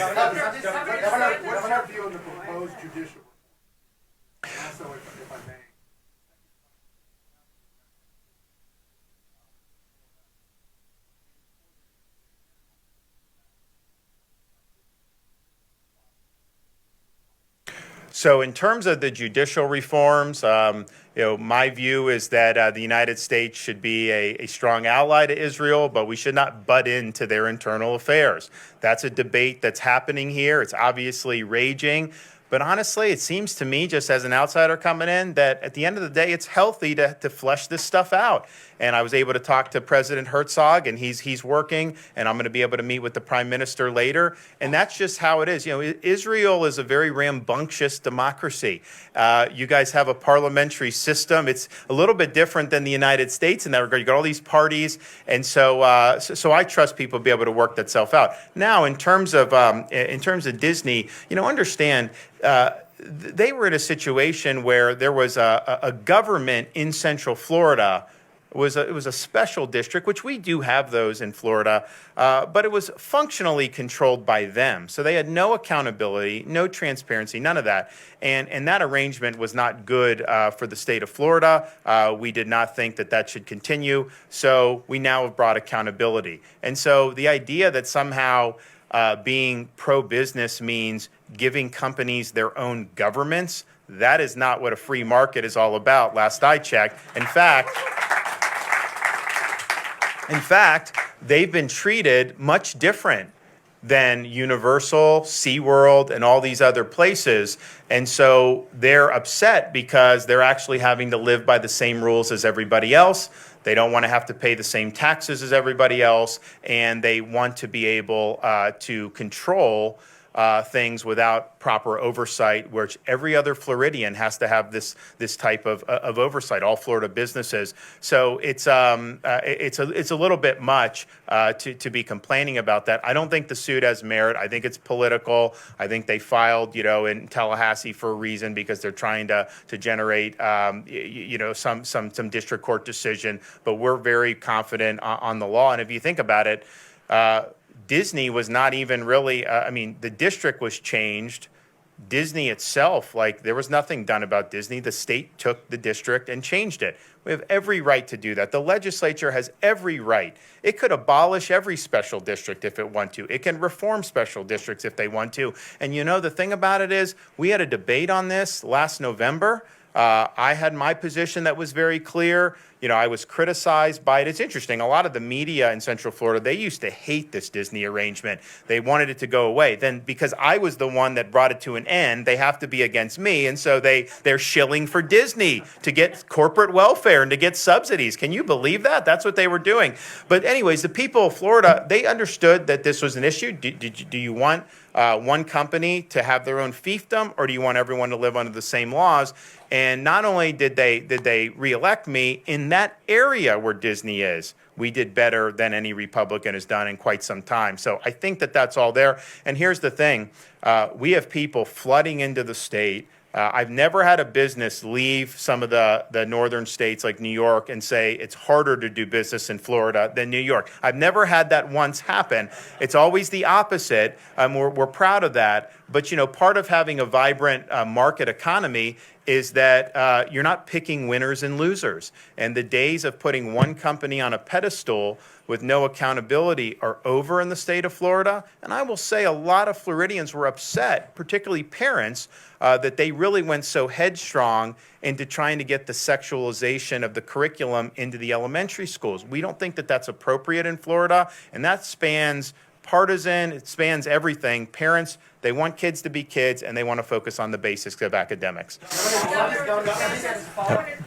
What's your view on the proposed judicial? Also, if I may. So in terms of the judicial reforms, my view is that the United States should be a strong ally to Israel, but we should not butt into their internal affairs. That's a debate that's happening here. It's obviously raging. But honestly, it seems to me, just as an outsider coming in, that at the end of the day, it's healthy to flesh this stuff out. And I was able to talk to President Herzog, and he's working, and I'm going to be able to meet with the Prime Minister later. And that's just how it is. Israel is a very rambunctious democracy. You guys have a parliamentary system. It's a little bit different than the United States in that regard. You got all these parties, and so I trust people to be able to work that self out. Now, in terms of Disney, understand. They were in a situation where there was a government in Central Florida. It was a special district, which we do have those in Florida, but it was functionally controlled by them. So they had no accountability, no transparency, none of that. And that arrangement was not good for the state of Florida. We did not think that should continue. So we now have brought accountability. And so the idea that somehow being pro-business means giving companies their own governments, that is not what a free market is all about, last I checked. In fact, they've been treated much different than Universal, SeaWorld, and all these other places. And so they're upset because they're actually having to live by the same rules as everybody else. They don't want to have to pay the same taxes as everybody else, and they want to be able to control things without proper oversight, which every other Floridian has to have this type of oversight. All Florida businesses. So it's a little bit much to be complaining about that. I don't think the suit has merit. I think it's political. I think they filed in Tallahassee for a reason, because they're trying to generate some district court decision. But we're very confident on the law. And if you think about it. Disney was not even really, the district was changed. Disney itself, there was nothing done about Disney. The state took the district and changed it. We have every right to do that. The legislature has every right. It could abolish every special district if it want to. It can reform special districts if they want to. And the thing about it is, we had a debate on this last November. I had my position that was very clear. I was criticized by it. It's interesting. A lot of the media in Central Florida, they used to hate this Disney arrangement. They wanted it to go away. Then, because I was the one that brought it to an end, they have to be against me. And so they're shilling for Disney to get corporate welfare and to get subsidies. Can you believe that? That's what they were doing. But anyways, the people of Florida, they understood that this was an issue. Do you want one company to have their own fiefdom, or do you want everyone to live under the same laws? And not only did they reelect me, in that area where Disney is, we did better than any Republican has done in quite some time. So I think that's all there. And here's the thing. We have people flooding into the state. I've never had a business leave some of the northern states like New York and say it's harder to do business in Florida than New York. I've never had that once happen. It's always the opposite. We're proud of that. But, part of having a vibrant market economy is that you're not picking winners and losers. And the days of putting one company on a pedestal with no accountability are over in the state of Florida. And I will say a lot of Floridians were upset, particularly parents, that they really went so headstrong into trying to get the sexualization of the curriculum into the elementary schools. We don't think that's appropriate in Florida, and that spans partisan, it spans everything. Parents, they want kids to be kids, and they want to focus on the basics of academics. Yep.